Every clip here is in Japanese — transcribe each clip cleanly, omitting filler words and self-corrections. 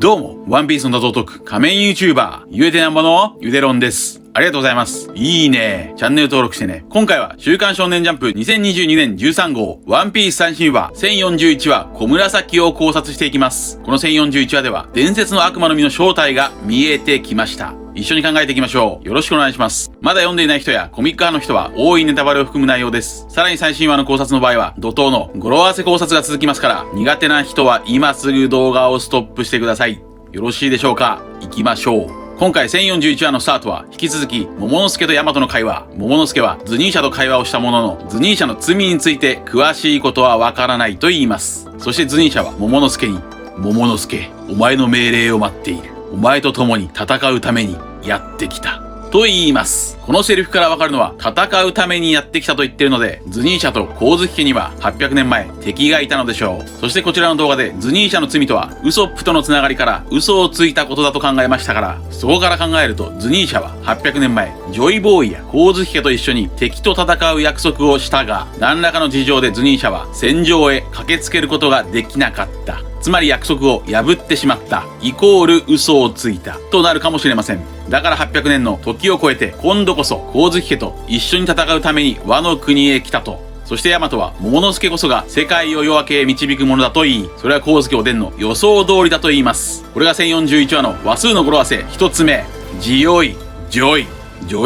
どうも、ワンピースの謎を解く仮面 YouTuber、ゆえてなんぼのゆでろんです。ありがとうございます。いいね。チャンネル登録してね。今回は週刊少年ジャンプ2022年13号、ワンピース最新話1041話、小紫を考察していきます。この1041話では、伝説の悪魔の実の正体が見えてきました。一緒に考えていきましょう。よろしくお願いします。まだ読んでいない人やコミック派の人は多いネタバレを含む内容です。さらに最新話の考察の場合は怒涛の語呂合わせ考察が続きますから、苦手な人は今すぐ動画をストップしてください。よろしいでしょうか？行きましょう。今回1041話のスタートは引き続き桃之助と大和の会話。桃之助はズニーシャと会話をしたものの、ズニーシャの罪について詳しいことはわからないと言います。そしてズニーシャは桃之助に、桃之助、お前の命令を待っている。お前と共に戦うためにやってきた。と言います。このセリフからわかるのは、戦うためにやってきたと言っているので、ズニーシャと光月家には800年前、敵がいたのでしょう。そしてこちらの動画で、ズニーシャの罪とは、ウソップとのつながりから嘘をついたことだと考えましたから、そこから考えると、ズニーシャは800年前、ジョイボーイや光月家と一緒に敵と戦う約束をしたが、何らかの事情でズニーシャは戦場へ駆けつけることができなかった。つまり約束を破ってしまった、イコール嘘をついた、となるかもしれません。だから800年の時を超えて、今度こそ光月家と一緒に戦うためにワノ国へ来たと。そしてヤマトは桃之助こそが世界を夜明けへ導くものだと言い、それは光月おでんの予想通りだと言います。これが1041話の話数の語呂合わせ一つ目、ジオイ、ジョ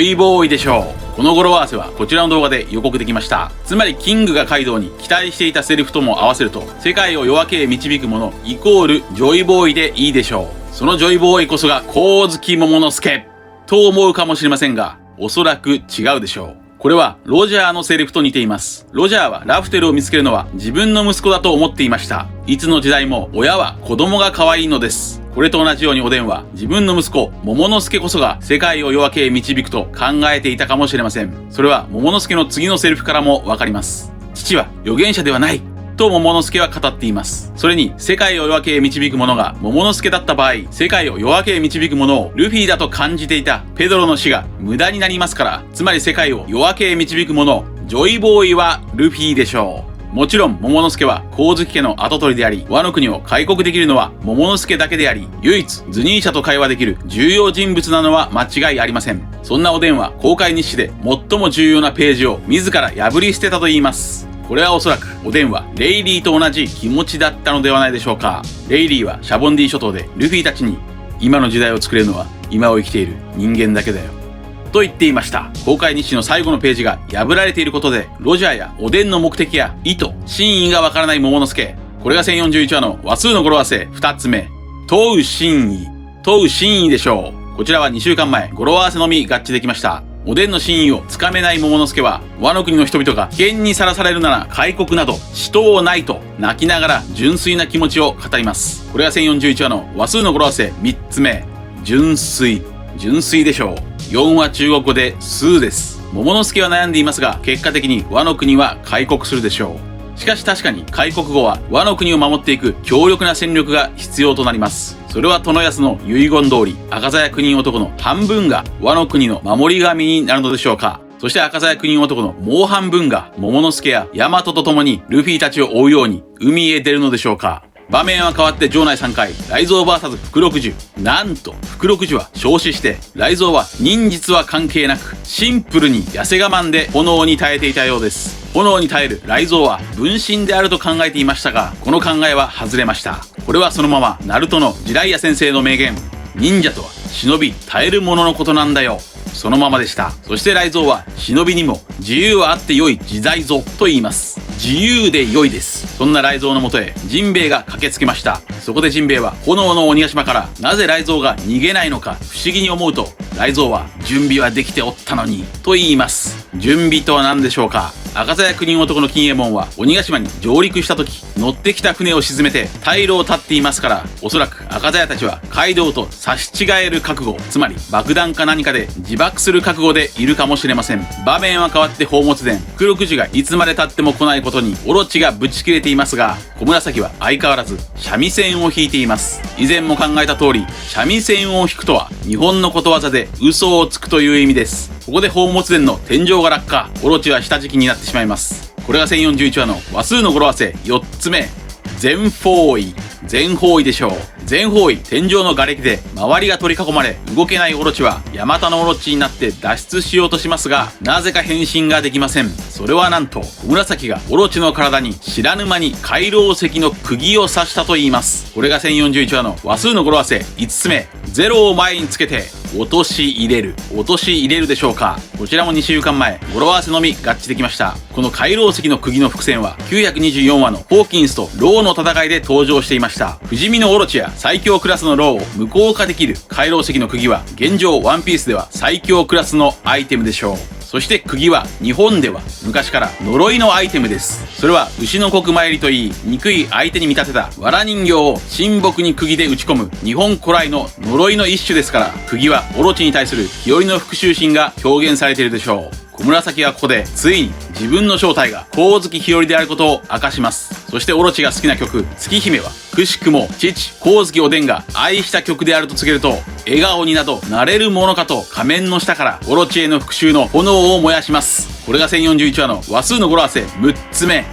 イボーイでしょう。この語呂合わせはこちらの動画で予告できました。つまりキングがカイドウに期待していたセリフとも合わせると、世界を夜明けへ導くものイコールジョイボーイでいいでしょう。そのジョイボーイこそが光月桃之助と思うかもしれませんが、おそらく違うでしょう。これはロジャーのセリフと似ています。ロジャーはラフテルを見つけるのは自分の息子だと思っていました。いつの時代も親は子供が可愛いのです。これと同じようにおでんは自分の息子桃之助こそが世界を夜明けへ導くと考えていたかもしれません。それは桃之助の次のセリフからもわかります。父は預言者ではないと桃之助は語っています。それに世界を夜明けへ導くものが桃之助だった場合、世界を夜明けへ導くものをルフィだと感じていたペドロの死が無駄になりますから、つまり世界を夜明けへ導くもの、ジョイボーイはルフィでしょう。もちろん桃之助は光月家の跡取りであり、ワノ国を開国できるのは桃之助だけであり、唯一ズニーシャと会話できる重要人物なのは間違いありません。そんなおでんは公開日誌で最も重要なページを自ら破り捨てたと言います。これはおそらくおでんはレイリーと同じ気持ちだったのではないでしょうか。レイリーはシャボンディ諸島でルフィたちに、今の時代を作れるのは今を生きている人間だけだよと言っていました。公開日誌の最後のページが破られていることで、ロジャーやおでんの目的や意図、真意がわからない桃之助。これが1041話の話数の語呂合わせ2つ目、問う真意でしょう。こちらは2週間前、語呂合わせのみ合致できました。おでんの真意をつかめない桃之助は、ワノ国の人々が危険にさらされるなら開国などしとうないと泣きながら純粋な気持ちを語ります。これが1041話の話数の語呂合わせ3つ目、純粋でしょう。4は中国語で数です。桃之助は悩んでいますが、結果的にワノ国は開国するでしょう。しかし確かに開国後はワノ国を守っていく強力な戦力が必要となります。それは殿安の遺言通り、赤鞘九人男の半分がワノ国の守り神になるのでしょうか。そして赤鞘九人男のもう半分が桃之助や大和と共にルフィたちを追うように海へ出るのでしょうか。場面は変わって場内3回、雷蔵 VS 福六十。なんと福六十は焼死して、雷蔵は忍術は関係なくシンプルに痩せ我慢で炎に耐えていたようです。炎に耐える雷蔵は分身であると考えていましたが、この考えは外れました。これはそのままナルトのジライヤ先生の名言、忍者とは忍び耐えるもののことなんだよ、そのままでした。そして雷蔵は忍びにも自由はあって良い自在ぞと言います。自由で良いです。そんな雷蔵のもとへジンベエが駆けつけました。そこでジンベエは炎の鬼ヶ島からなぜ雷蔵が逃げないのか不思議に思うと、雷蔵は準備はできておったのにと言います。準備とは何でしょうか。赤鞘九人男の金右衛門は鬼ヶ島に上陸した時、乗ってきた船を沈めて退路を断っていますから、おそらく赤鞘たちはカイドウと差し違える覚悟、つまり爆弾か何かで自爆する覚悟でいるかもしれません。場面は変わって宝物殿、福六十がいつまで経っても来ないことにオロチがぶち切れていますが、小紫は相変わらず三味線を弾いています。以前も考えた通り、三味線を弾くとは日本のことわざで嘘をつくという意味です。ここで宝物殿の天井が落下、オロチは下敷きになってしまいます。これが1041話の話数の語呂合わせ4つ目、全方位全方位でしょう。全方位、天井の瓦礫で周りが取り囲まれ、動けないオロチはヤマタノオロチになって脱出しようとしますが、なぜか変身ができません。それはなんと、小紫がオロチの体に知らぬ間に回廊石の釘を刺したと言います。これが1041話の話数の語呂合わせ5つ目、0を前につけて落とし入れる。落とし入れるでしょうか。こちらも2週間前、語呂合わせのみ合致できました。この回廊石の釘の伏線は924話のホーキンスとローの戦いで登場していました。不死身のオロチや最強クラスのローを無効化できる回廊石の釘は現状ワンピースでは最強クラスのアイテムでしょう。そして釘は日本では昔から呪いのアイテムです。それは牛の国参りといい、憎い相手に見立てた藁人形を神木に釘で打ち込む日本古来の呪いの一種ですから、釘はオロチに対する日和の復讐心が表現されているでしょう。小紫はここでついに自分の正体が光月日和であることを明かします。そしてオロチが好きな曲月姫はくしくも父光月おでんが愛した曲であると告げると、笑顔になどなれるものかと仮面の下からオロチへの復讐の炎を燃やします。これが1041話の話数の語呂合わせ6つ目、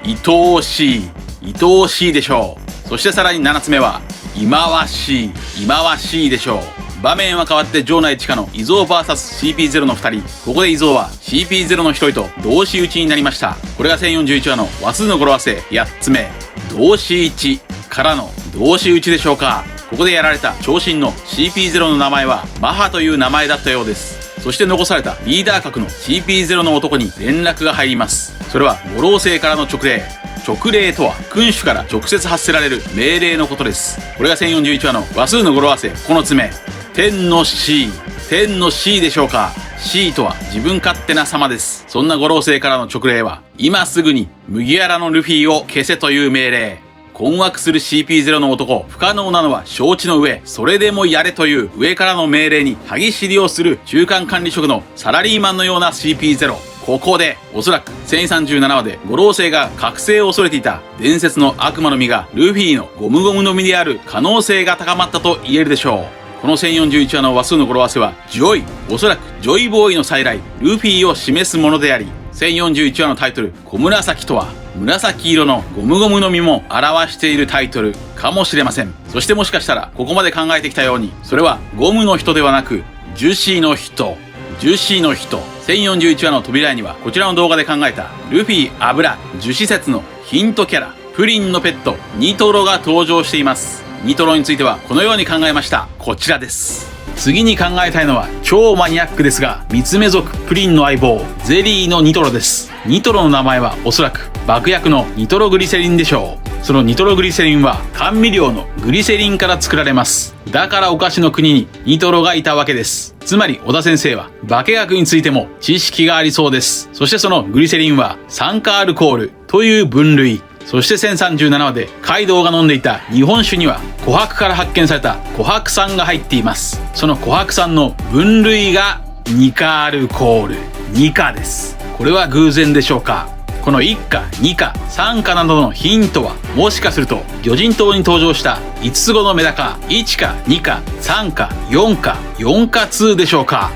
愛おしい。愛おしいでしょう。そしてさらに7つ目は忌まわしい。忌まわしいでしょう。場面は変わって城内地下の伊蔵 VS CP0 の2人。ここで伊蔵は CP0 の1人と同士討ちになりました。これが1041話の話数の語呂合わせ8つ目、同士討ちからの同士討ちでしょうか。ここでやられた長身の CP0 の名前はマハという名前だったようです。そして残されたリーダー格の CP0 の男に連絡が入ります。それは五老星からの直令。直令とは君主から直接発せられる命令のことです。これが1041話の話数の語呂合わせ9つ目、天の C。 天の C でしょうか。 C とは自分勝手な様です。そんな五老星からの直令は今すぐに麦わらのルフィを消せという命令。困惑する CP0 の男、不可能なのは承知の上、それでもやれという上からの命令に歯ぎしりをする中間管理職のサラリーマンのような CP0。ここでおそらく1037話で五老星が覚醒を恐れていた伝説の悪魔の実がルフィのゴムゴムの実である可能性が高まったと言えるでしょう。この1041話の話数の語呂合わせはジョイ。おそらくジョイボーイの再来、ルフィを示すものであり、1041話のタイトル小紫とは紫色のゴムゴムの実も表しているタイトルかもしれません。そしてもしかしたらここまで考えてきたように、それはゴムの人ではなく樹脂の人。樹脂の人。1041話の扉にはこちらの動画で考えたルフィ油樹脂説のヒントキャラプリンのペットニトロが登場しています。ニトロについてはこのように考えました。こちらです。次に考えたいのは超マニアックですが、ミツメ族プリンの相棒ゼリーのニトロです。ニトロの名前はおそらく爆薬のニトログリセリンでしょう。そのニトログリセリンは甘味料のグリセリンから作られます。だからお菓子の国にニトロがいたわけです。つまり小田先生は化学についても知識がありそうです。そしてそのグリセリンは酸化アルコールという分類。そして1037話でカイドウが飲んでいた日本酒には琥珀から発見された琥珀酸が入っています。その琥珀酸の分類がニカアルコール。ニカです。これは偶然でしょうか。この1価、2価、3価などのヒントはもしかすると魚人島に登場した5つ子のメダカ1価、2価、3価、4価、4価2でしょうか。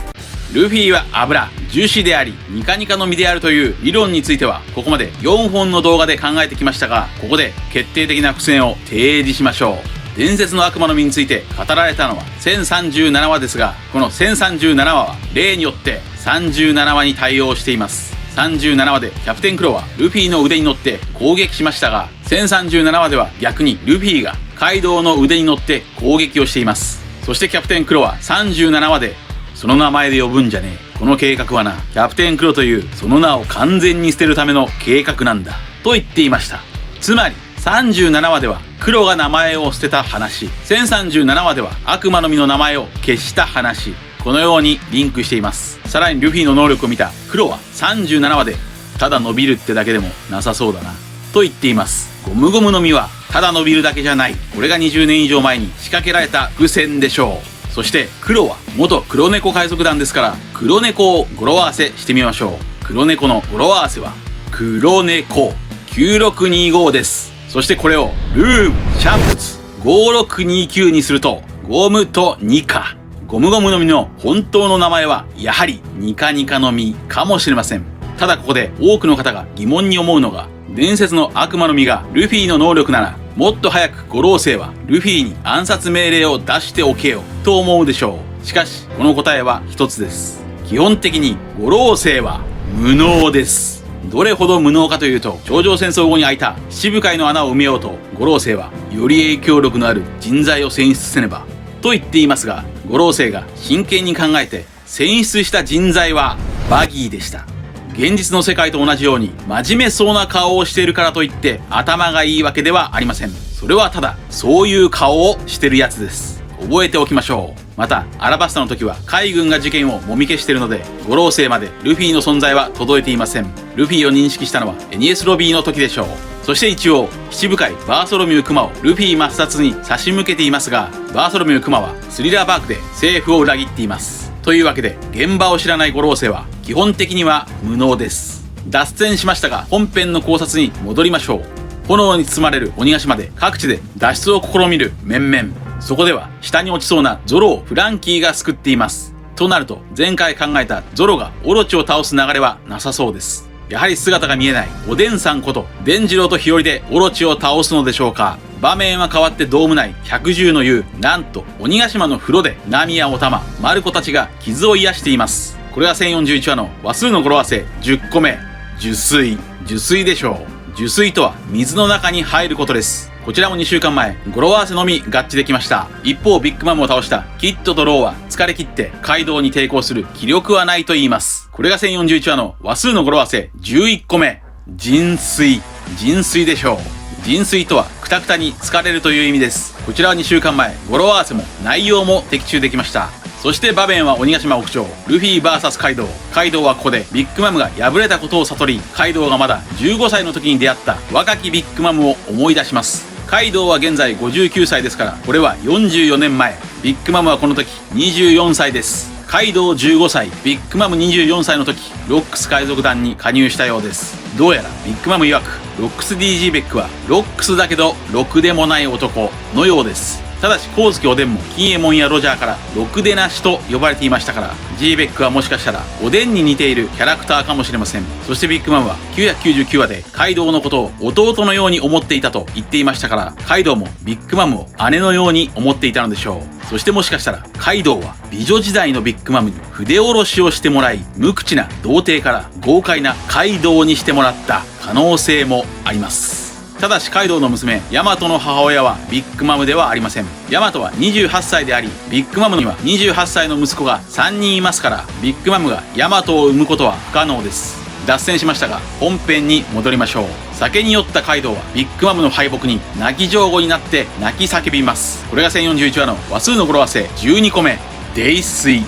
ルフィは油、樹脂でありニカニカの実であるという理論についてはここまで4本の動画で考えてきましたが、ここで決定的な伏線を提示しましょう。伝説の悪魔の実について語られたのは1037話ですが、この1037話は例によって37話に対応しています。37話でキャプテンクロはルフィの腕に乗って攻撃しましたが、1037話では逆にルフィがカイドウの腕に乗って攻撃をしています。そしてキャプテンクロは37話でその名前で呼ぶんじゃねえ、この計画はな、キャプテンクロというその名を完全に捨てるための計画なんだと言っていました。つまり37話ではクロが名前を捨てた話、1037話では悪魔の実の名前を消した話、このようにリンクしています。さらにルフィの能力を見たクロは37話でただ伸びるってだけでもなさそうだなと言っています。ゴムゴムの実はただ伸びるだけじゃない、これが20年以上前に仕掛けられた伏線でしょう。そして黒は元黒猫海賊団ですから、黒猫を語呂合わせしてみましょう。黒猫の語呂合わせは黒猫9625です。そしてこれをルームシャンプツ5629にするとゴムとニカ、ゴムゴムの実の本当の名前はやはりニカニカの実かもしれません。ただここで多くの方が疑問に思うのが、伝説の悪魔の実がルフィの能力ならもっと早く五老星はルフィに暗殺命令を出しておけよと思うでしょう。しかしこの答えは一つです。基本的に五老星は無能です。どれほど無能かというと、頂上戦争後に開いた七部会の穴を埋めようと五老星はより影響力のある人材を選出せねばと言っていますが、五老星が真剣に考えて選出した人材はバギーでした。現実の世界と同じように真面目そうな顔をしているからといって頭がいいわけではありません。それはただそういう顔をしてるやつです。覚えておきましょう。またアラバスタの時は海軍が事件をもみ消しているので、五老星までルフィの存在は届いていません。ルフィを認識したのはエニエスロビーの時でしょう。そして一応七部会バーソロミュークマをルフィ抹殺に差し向けていますが、バーソロミュークマはスリラーバークで政府を裏切っています。というわけで現場を知らない五老星は基本的には無能です。脱線しましたが本編の考察に戻りましょう。炎に包まれる鬼ヶ島で各地で脱出を試みる面々。そこでは下に落ちそうなゾロをフランキーが救っています。となると前回考えたゾロがオロチを倒す流れはなさそうです。やはり姿が見えないおでんさんこと伝次郎と日和でオロチを倒すのでしょうか。場面は変わってドーム内110の湯、なんと鬼ヶ島の風呂でナミやオタマ、マルコたちが傷を癒しています。これが1041話の話数の語呂合わせ10個目、受水。受水でしょう。受水とは水の中に入ることです。こちらも2週間前、語呂合わせのみ合致できました。一方ビッグマムを倒したキッドとローは疲れ切ってカイドウに抵抗する気力はないと言います。これが1041話の話数の語呂合わせ11個目、浸水。浸水でしょう。浸水とはクタクタに疲れるという意味です。こちらは2週間前、語呂合わせも内容も的中できました。そして場面は鬼ヶ島屋上、ルフィ VS カイドウ。カイドウはここでビッグマムが敗れたことを悟り、カイドウがまだ15歳の時に出会った若きビッグマムを思い出します。カイドウは現在59歳ですから、これは44年前。ビッグマムはこの時24歳です。カイドウ15歳、ビッグマム24歳の時、ロックス海賊団に加入したようです。どうやらビッグマム曰く、ロックス DG ベックはロックスだけどろくでもない男のようです。ただし光月おでんも金右衛門やロジャーからろくでなしと呼ばれていましたから、 G ベックはもしかしたらおでんに似ているキャラクターかもしれません。そしてビッグマムは999話でカイドウのことを弟のように思っていたと言っていましたから、カイドウもビッグマムを姉のように思っていたのでしょう。そしてもしかしたらカイドウは美女時代のビッグマムに筆下ろしをしてもらい、無口な童貞から豪快なカイドウにしてもらった可能性もあります。ただしカイドウの娘ヤマトの母親はビッグマムではありません。ヤマトは28歳であり、ビッグマムには28歳の息子が3人いますから、ビッグマムがヤマトを産むことは不可能です。脱線しましたが本編に戻りましょう。酒に酔ったカイドウはビッグマムの敗北に泣き上戸になって泣き叫びます。これが1041話の話数の語呂合わせ12個目、泥酔。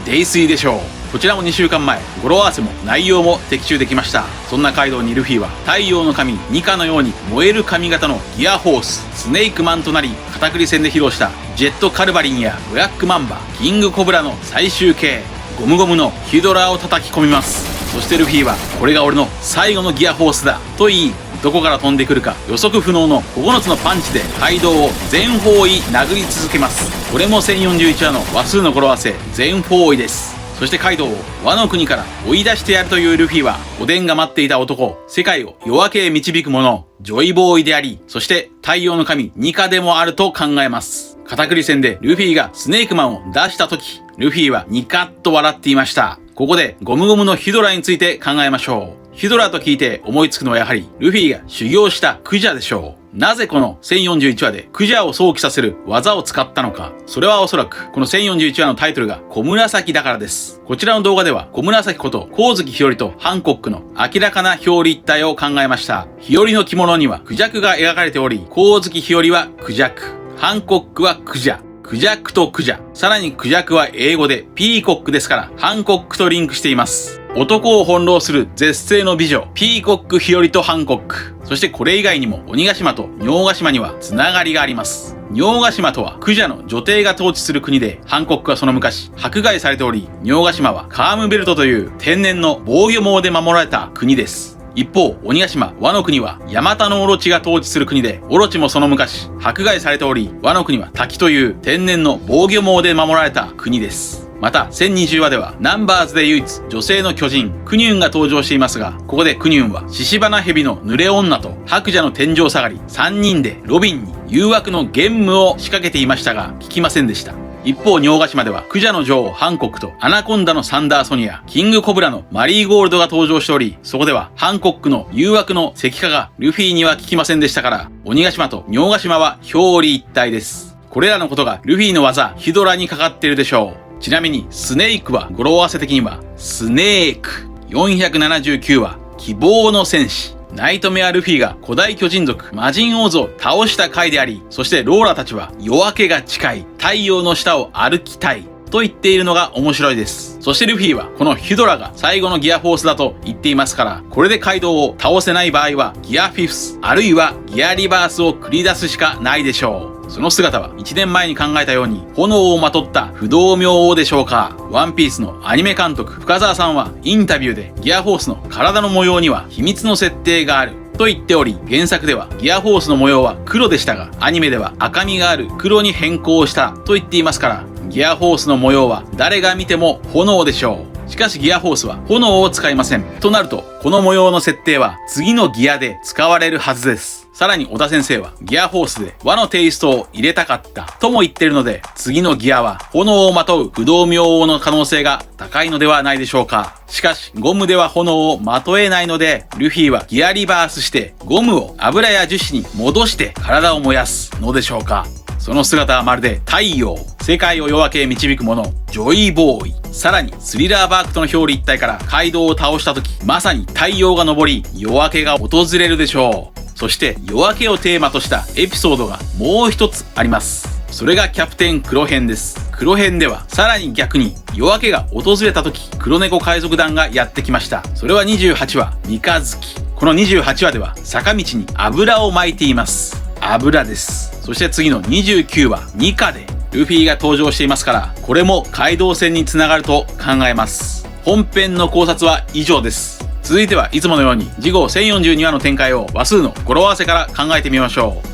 泥酔でしょう。こちらも2週間前、語呂合わせも内容も的中できました。そんなカイドウにルフィは太陽の神ニカのように燃える髪型のギアホーススネークマンとなり、片栗戦で披露したジェットカルバリンやブラックマンバ、キングコブラの最終形ゴムゴムのヒドラを叩き込みます。そしてルフィはこれが俺の最後のギアホースだと言い、どこから飛んでくるか予測不能の9つのパンチでカイドウを全方位殴り続けます。これも1041話の話数の語呂合わせ全方位です。そしてカイドウをワノ国から追い出してやるというルフィは、おでんが待っていた男、世界を夜明けへ導く者、ジョイボーイであり、そして太陽の神ニカでもあると考えます。片栗戦でルフィがスネークマンを出した時、ルフィはニカッと笑っていました。ここでゴムゴムのヒドラについて考えましょう。ヒドラと聞いて思いつくのはやはりルフィが修行したクジャでしょう。なぜこの1041話でクジャを想起させる技を使ったのか。それはおそらくこの1041話のタイトルが小紫だからです。こちらの動画では小紫こと光月日和とハンコックの明らかな表裏一体を考えました。日和の着物にはクジャクが描かれており、光月日和はクジャク、ハンコックはクジャ、クジャクとクジャ、さらにクジャクは英語でピーコックですから、ハンコックとリンクしています。男を翻弄する絶世の美女、ピーコック日和とハンコック。そしてこれ以外にも鬼ヶ島と尿ヶ島にはつながりがあります。尿ヶ島とはクジャの女帝が統治する国で、ハンコックはその昔迫害されており、尿ヶ島はカームベルトという天然の防御網で守られた国です。一方、鬼ヶ島、ワノ国はヤマタノオロチが統治する国で、オロチもその昔迫害されており、ワノ国は滝という天然の防御網で守られた国です。また、1020話では、ナンバーズで唯一、女性の巨人、クニュンが登場していますが、ここでクニュンは、獅子花蛇の濡れ女と、白蛇の天井下がり、3人で、ロビンに、誘惑のゲームを仕掛けていましたが、聞きませんでした。一方、尿ヶ島では、クジャの女王、ハンコックと、アナコンダのサンダーソニア、キングコブラのマリーゴールドが登場しており、そこでは、ハンコックの誘惑の石化が、ルフィには聞きませんでしたから、鬼ヶ島と尿ヶ島は表裏一体です。これらのことが、ルフィの技、ヒドラにかかっているでしょう。ちなみに、スネークは、語呂合わせ的には、スネーク。479は、希望の戦士。ナイトメアルフィが古代巨人族魔人オーズを倒した回であり、そしてローラたちは夜明けが近い、太陽の下を歩きたいと言っているのが面白いです。そしてルフィはこのヒドラが最後のギアフォースだと言っていますから、これでカイドウを倒せない場合はギアフィフスあるいはギアリバースを繰り出すしかないでしょう。その姿は1年前に考えたように炎をまとった不動明王でしょうか。ワンピースのアニメ監督深澤さんはインタビューでギアフォースの体の模様には秘密の設定があると言っており、原作ではギアフォースの模様は黒でしたが、アニメでは赤みがある黒に変更したと言っていますから、ギアフォースの模様は誰が見ても炎でしょう。しかしギアフォースは炎を使いません。となると、この模様の設定は次のギアで使われるはずです。さらに小田先生はギアフォースで和のテイストを入れたかったとも言っているので、次のギアは炎をまとう不動明王の可能性が高いのではないでしょうか。しかしゴムでは炎をまとえないので、ルフィはギアリバースしてゴムを油や樹脂に戻して体を燃やすのでしょうか。その姿はまるで太陽、世界を夜明けへ導く者、ジョイボーイ。さらにスリラーバークとの表裏一体からカイドウを倒した時、まさに太陽が昇り夜明けが訪れるでしょう。そして夜明けをテーマとしたエピソードがもう一つあります。それがキャプテン黒編です。黒編ではさらに逆に夜明けが訪れた時、黒猫海賊団がやってきました。それは28話三日月。この28話では坂道に油を撒いています。油です。そして次の29話ニカでルフィが登場していますから、これも街道戦につながると考えます。本編の考察は以上です。続いてはいつものように次号1042話の展開を話数の語呂合わせから考えてみましょう。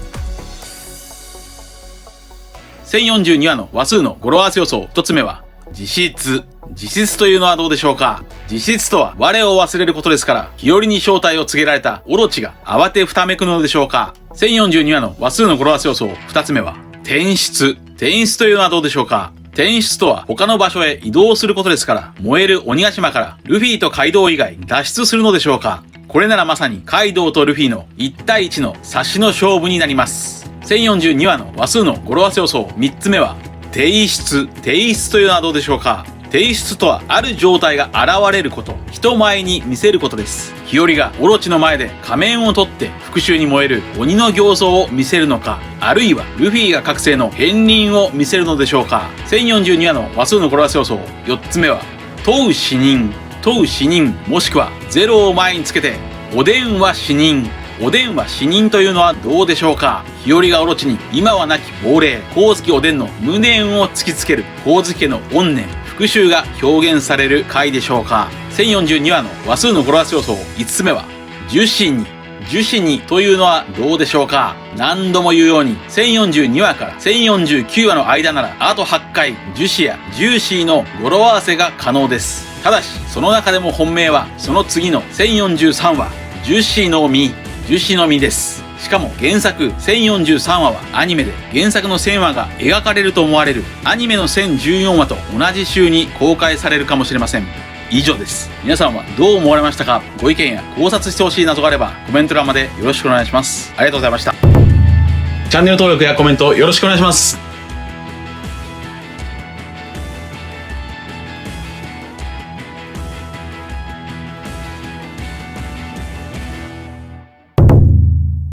1042話の話数の語呂合わせ予想1つ目は実質。実質というのはどうでしょうか。実質とは我を忘れることですから、日和に正体を告げられたオロチが慌てふためくのでしょうか。1042話の話数の語呂合わせ予想2つ目は転出。転出というのはどうでしょうか。転出とは他の場所へ移動することですから、燃える鬼ヶ島からルフィとカイドウ以外脱出するのでしょうか。これならまさにカイドウとルフィの1対1の差しの勝負になります。1042話の話数の語呂合わせ予想3つ目は提出。提出というのはどうでしょうか。提出とはある状態が現れること、人前に見せることです。日和がオロチの前で仮面を取って復讐に燃える鬼の形相を見せるのか、あるいはルフィが覚醒の片鱗を見せるのでしょうか。1042話の話数の語呂合わせ予想4つ目は問う死人。問う死人もしくはゼロを前につけておでんは死人。おでんは死人というのはどうでしょうか。日和がオロチに今はなき亡霊光月おでんの無念を突きつける光月家の怨念復讐が表現される回でしょうか。1042話の話数の語呂合わせ予想5つ目は樹脂に。樹脂にというのはどうでしょうか。何度も言うように1042話から1049話の間ならあと8回樹脂やジューシーの語呂合わせが可能です。ただしその中でも本命はその次の1043話樹脂の実。樹脂の実です。しかも原作1043話はアニメで原作の1000話が描かれると思われるアニメの1014話と同じ週に公開されるかもしれません。以上です。皆さんはどう思われましたか。ご意見や考察してほしい謎があればコメント欄までよろしくお願いします。ありがとうございました。チャンネル登録やコメントよろしくお願いします。